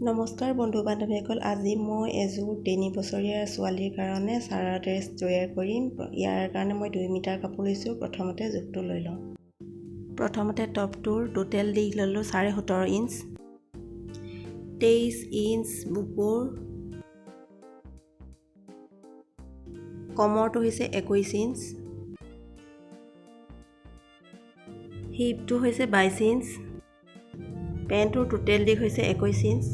নমস্কাৰ বন্ধু বান্ধৱীসকল, আজি মই এযোৰ 3 বছৰীয়া ছোৱালীৰ কাৰণে সাৰা ড্ৰেছ তৈয়াৰ কৰিম। ইয়াৰ কাৰণে মই 2 মিটাৰ কাপোৰ লৈছোঁ। প্ৰথমতে জোখটো লৈ লওঁ। প্ৰথমতে টপটোৰ টোটেল দি ল'লোঁ 17.5 ইঞ্চ, 23 ইঞ্চ বুকুৰ, কমৰটো হৈছে 21 ইঞ্চ, হিপটো হৈছে 22 ইঞ্চ, পেণ্টটোৰ টোটেল দিশ হৈছে 21 ইঞ্চ,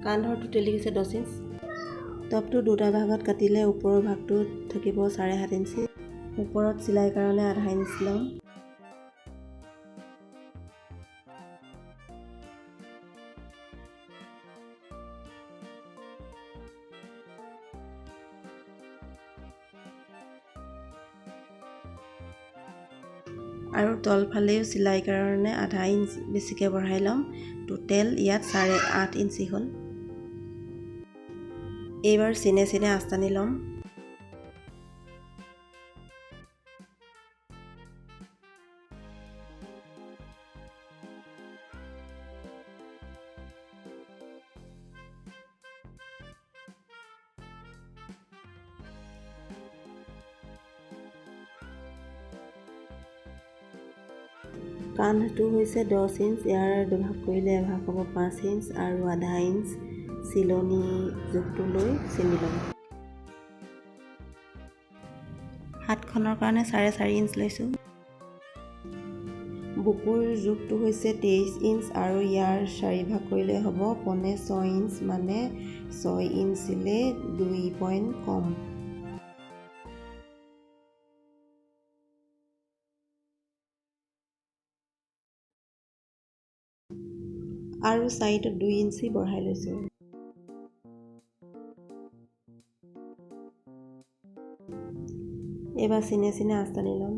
কান্ধৰ টোটেল দিশ হৈছে 10 ইঞ্চ। টপটো দুটা ভাগত কাটিলে ওপৰৰ ভাগটোত থাকিব 7.5 ইঞ্চি। ওপৰত চিলাই কাৰণে 0.5 ইঞ্চি ল'ম। আৰু তলফালেও চিলাই কাৰণে 0.5 ইঞ্চি বেছিকৈ বঢ়াই ল'ম। টোটেল ইয়াত 8.5 ইঞ্চি হ'ল। এইবাৰ চিনে চিনে আস্তানি ল'ম। কান্ধটো হৈছে 10 ইঞ্চ, ইয়াৰ দুভাগ কৰিলে এভাগ হ'ব 5 ইঞ্চ আৰু 0.5 ইঞ্চ চিলনি জোখটো লৈ চিনি ল'ম। হাতখনৰ কাৰণে 4.5 ইঞ্চ লৈছোঁ। বুকুৰ জোখটো হৈছে 23 ইঞ্চ আৰু ইয়াৰ 4 ভাগ কৰিলে হ'ব 6.25 ইঞ্চ, মানে 6 ইঞ্চিলে 2 পইণ্ট কম। আৰু চাইডত 2 ইঞ্চি বঢ়াই লৈছোঁ। এইবাৰ চিনে চিনে আস্তানি ল'ম।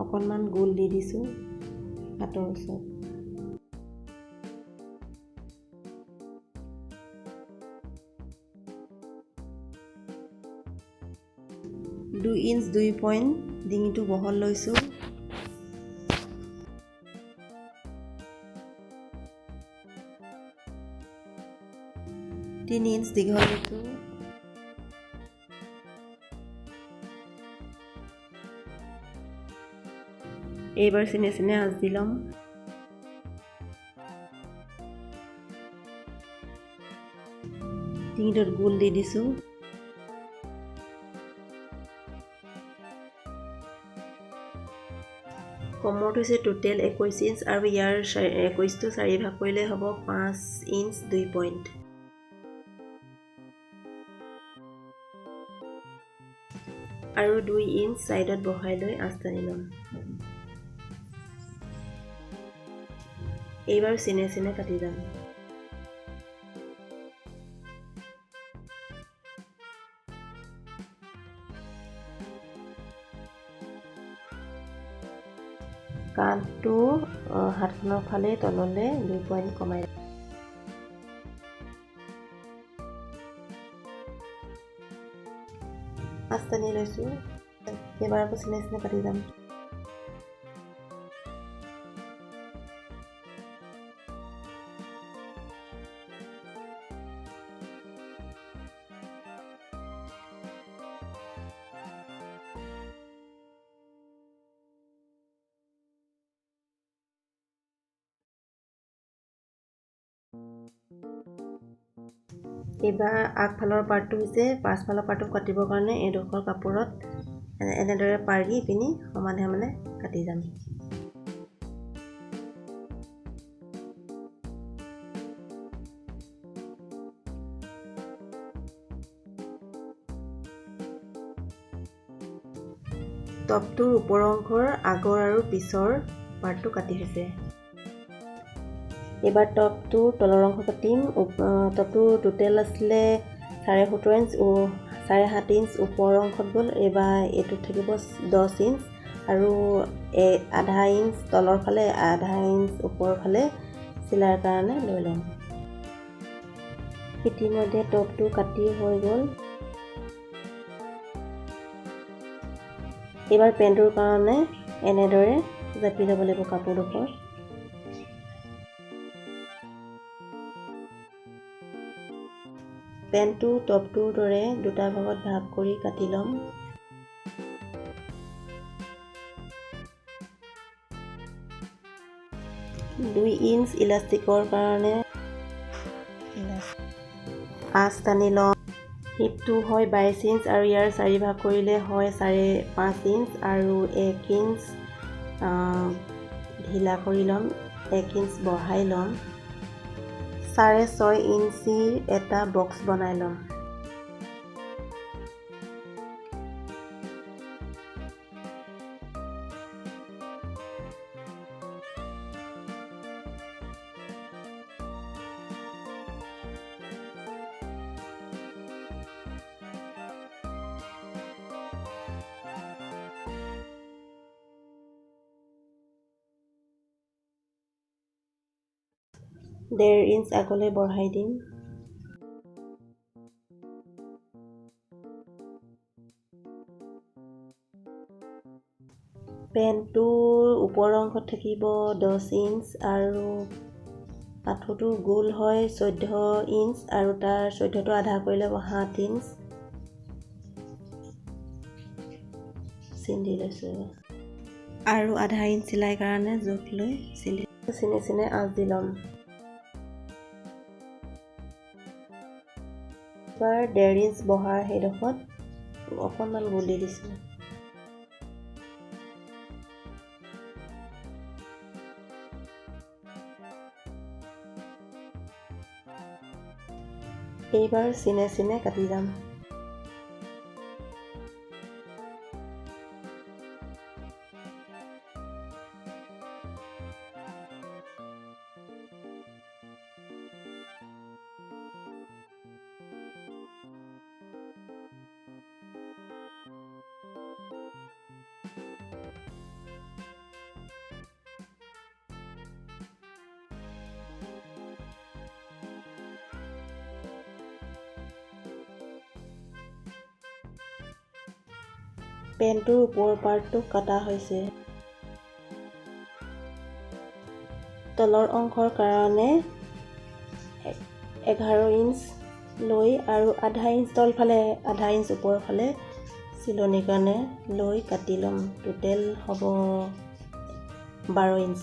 অকণমান গোল দি দিছোঁ হাতৰ ওচৰত। দুই ইঞ্চ 2 পইণ্ট ডিঙিটো বহল লৈছোঁ। তিনি ইঞ্চ দীঘল লৈছোঁ। এইবাৰ চিনে চিনে আঁচ দি ল'ম। ডিঙিটোত গোল দি দিছোঁ। কমৰটো হৈছে টোটেল 21 ইঞ্চ আৰু ইয়াৰ 21টো 4 ভাগ কৰিলে হ'ব 5 ইঞ্চ 2 পইণ্ট। আৰু 2 ইঞ্চ চাইডত বহাই লৈ আঁচটানি ল'ম। এইবাৰ চিনে চিনে কাটি যাম। কান্ধটো হাতখনৰ ফালে তললৈ 2 পইণ্ট কমাই আঁচটানি লৈছোঁ। এইবাৰ আকৌ চিনে চিনে কাটি যাম। এইবাৰ আগফালৰ পাৰ্টটো হৈছে পাছফালৰ পাৰ্টটো কাটিবৰ কাৰণে এডোখৰ কাপোৰত এনেদৰে পাৰি পিনি সমানে সমানে কাটি যাম। টপটোৰ ওপৰ অংশৰ আগৰ আৰু পিছৰ পাৰ্টটো কাটি হৈছে। এইবাৰ টপটোৰ তলৰ অংশ কাটিম। টপটো টোটেল আছিলে 17.5 ইঞ্চ, 7.5 ইঞ্চ ওপৰ অংশত গ'ল। এইবাৰ এইটোত থাকিব 10 ইঞ্চ আৰু 0.5 ইঞ্চ তলৰ ফালে, 0.5 ইঞ্চ ওপৰৰ ফালে চিলাইৰ কাৰণে লৈ ল'ম। ইতিমধ্যে টপটো কাটি হৈ গ'ল। এইবাৰ পেণ্টটোৰ কাৰণে এনেদৰে জাপি ল'ব লাগিব কাপোৰডোখৰ। পেনটো টপটোৰ দৰে দুটা ভাগত ভাগ কৰি কাটি ল'ম। দুই ইঞ্চ ইলাষ্টিকৰ কাৰণে আঁচ টানি ল'ম। হিপটো হয় 22 ইঞ্চ আৰু ইয়াৰ 4 ভাগ কৰিলে হয় 5.5 ইঞ্চ আৰু 1 ইঞ্চ ঢিলা কৰি ল'ম, 1 ইঞ্চ বঢ়াই ল'ম। 6.5 ইঞ্চিৰ এটা বক্স বনাই ল'ম। ডেৰ ইঞ্চ আগলৈ বঢ়াই দিম। পেনটোৰ ওপৰৰ অংশত থাকিব 10 ইঞ্চ আৰু আঁঠুটো গোল হয় 14 ইঞ্চ আৰু তাৰ 14টো আধা কৰি ল'ব 7 ইঞ্চ। চিন্ধি লৈছোঁ আৰু আধা ইঞ্চ চিলাই কাৰণে জোখ লৈ চিনে আঁচ দি ল'ম। এবাৰ 1.5 ইঞ্চ বহাৰ সেইডোখৰত অকণমান গুলি দিছোঁ। এইবাৰ চিনে কাটি যাম। পেনটোৰ ওপৰৰ পাৰ্টটো কটা হৈছে। তলৰ অংশৰ কাৰণে 11 ইঞ্চ লৈ আৰু আধা ইঞ্চ তলফালে আধা ইঞ্চ ওপৰৰ ফালে চিলনিৰ কাৰণে লৈ কাটি ল'ম। টোটেল হ'ব 12 ইঞ্চ।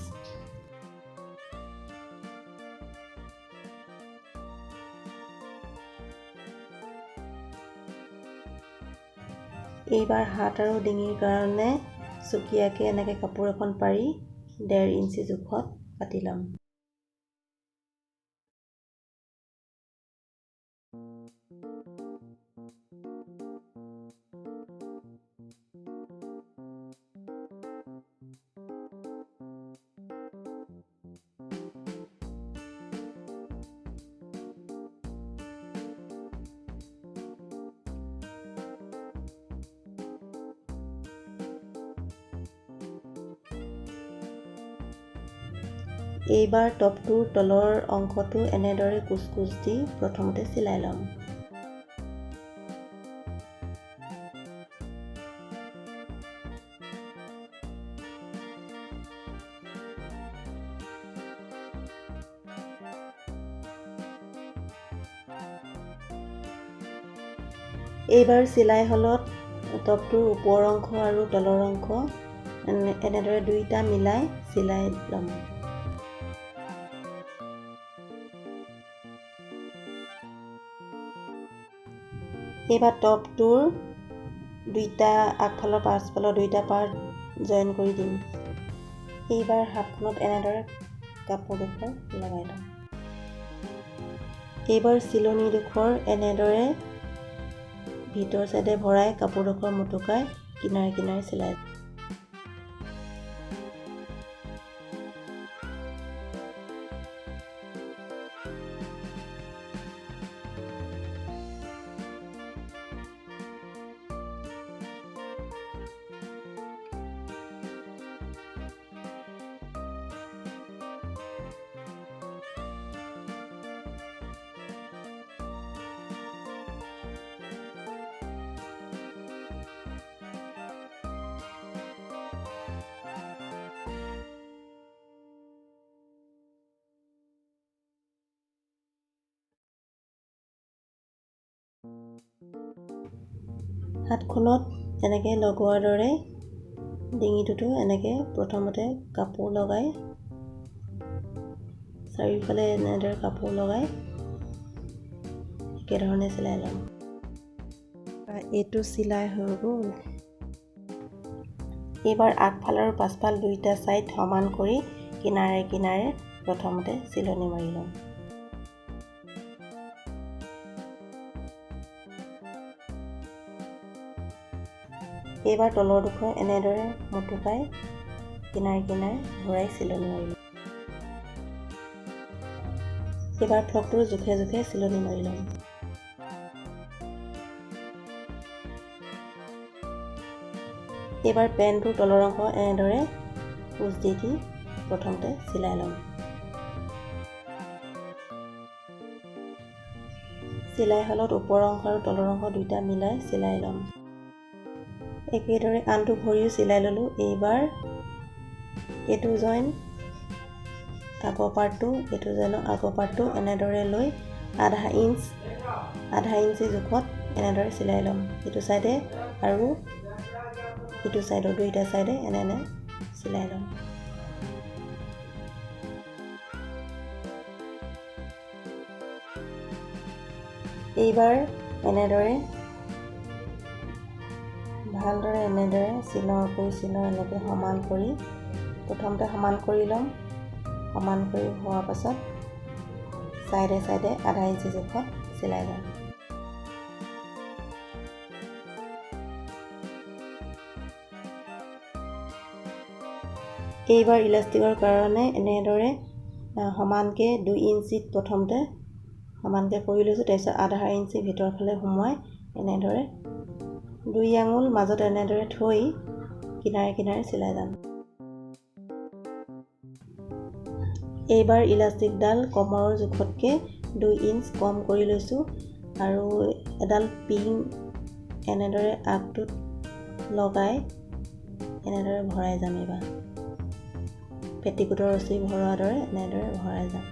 এইবাৰ হাত আৰু ডিঙিৰ কাৰণে চুকীয়াকৈ এনেকৈ কাপোৰ এখন পাৰি 1.5 ইঞ্চি জোখত কাটি ল'ম। এইবাৰ টপটোৰ তলৰ অংশটো এনেদৰে কুচ দি প্ৰথমতে চিলাই ল'ম। এইবাৰ চিলাই হ'লত টপটোৰ ওপৰৰ অংশ আৰু তলৰ অংশ এনেদৰে দুইটা মিলাই চিলাই ল'ম। এইবাৰ টপটোৰ দুইটা আগফালৰ পাছফালৰ দুইটা পাৰ্ট জইন কৰি দিম। এইবাৰ হাতখনত এনেদৰে কাপোৰডোখৰ লগাই ল'ম। এইবাৰ চিলনিডোখৰ এনেদৰে ভিতৰ চাইডে ভৰাই কাপোৰডোখৰ মুটুকাই কিনাৰে কিনাৰে চিলাই ল'ম। হাতখনত এনেকৈ লগোৱাৰ দৰে ডিঙিটোতো এনেকৈ প্ৰথমতে কাপোৰ লগাই চাৰিওফালে এনেদৰে কাপোৰ লগাই একেধৰণে চিলাই ল'ম। এইটো চিলাই হৈ গ'ল। এইবাৰ আগফাল আৰু পাছফাল দুইটা ছাইড সমান কৰি কিনাৰে কিনাৰে প্ৰথমতে চিলনি মাৰি ল'ম। এইবাৰ তলৰ ডোখৰ এনেদৰে মুঠুকাই কিনাৰে কিনাৰে ঘূৰাই চিলনি মাৰি ল'ম। এইবাৰ ফ্ৰকটোৰ জোখে জোখে চিলনি মাৰি ল'ম। এইবাৰ পেণ্টটোৰ তলৰ অংশ এনেদৰে কুচ দি দি প্ৰথমতে চিলাই ল'ম। চিলাই শালত ওপৰৰ অংশ আৰু তলৰ অংশ দুইটা মিলাই চিলাই ল'ম। একেদৰে আনটো ভৰিও চিলাই ল'লোঁ। এইবাৰ এইটো জইন আগৰ পাৰ্টটো, এইটো জইনৰ আগৰ পাৰ্টটো এনেদৰে লৈ আধা ইঞ্চি জোখত এনেদৰে চিলাই ল'ম। ইটো চাইডে আৰু ইটো চাইডৰ দুইটা চাইডে এনে চিলাই ল'ম। এইবাৰ এনেদৰে ভালদৰে এনেদৰে চিনৰ কৰি চিনৰ এনেকৈ সমান কৰি প্ৰথমতে সমান কৰি ল'ম। সমান কৰি হোৱাৰ পাছত চাইডে চাইডে আধা ইঞ্চি জোখত চিলাই ল'ম। এইবাৰ ইলাষ্টিকৰ কাৰণে এনেদৰে সমানকৈ 2 ইঞ্চিত প্ৰথমতে সমানকৈ কৰি লৈছোঁ। তাৰপিছত আধা ইঞ্চি ভিতৰৰ ফালে সোমোৱাই এনেদৰে 2 আঙুল মাজত এনেদৰে থৈ কিনাৰে কিনাৰে চিলাই যাম। এইবাৰ ইলাষ্টিকডাল কমৰৰ জোখতকৈ 2 ইঞ্চ কম কৰি লৈছোঁ আৰু এডাল পিন এনেদৰে আগটোত লগাই এনেদৰে ভৰাই যাম। এইবাৰ পেটিকোটৰ ৰছী ভৰোৱাৰ দৰে এনেদৰে ভৰাই যাম।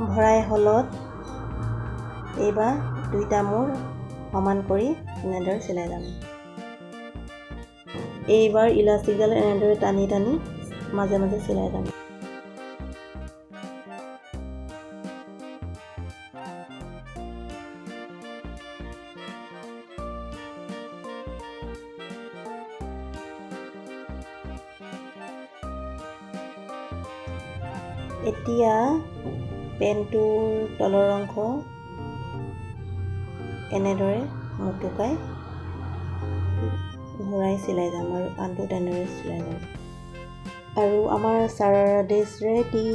ভৰাই হলত এইবাৰ দুইটা মূৰ সমান কৰি এনেদৰে চিলাই যাম। এইবাৰ ইলাষ্টিকডাল এনেদৰে টানি টানি মাজে মাজে চিলাই যাম। এতিয়া পেণ্টটোৰ তলৰ অংশ এনেদৰে মুটুকাই ঘূৰাই চিলাই যাম আৰু আনটো তেনেদৰে চিলাই যাম। আৰু আমাৰ চাৰাৰা ড্ৰেছ ৰেডি।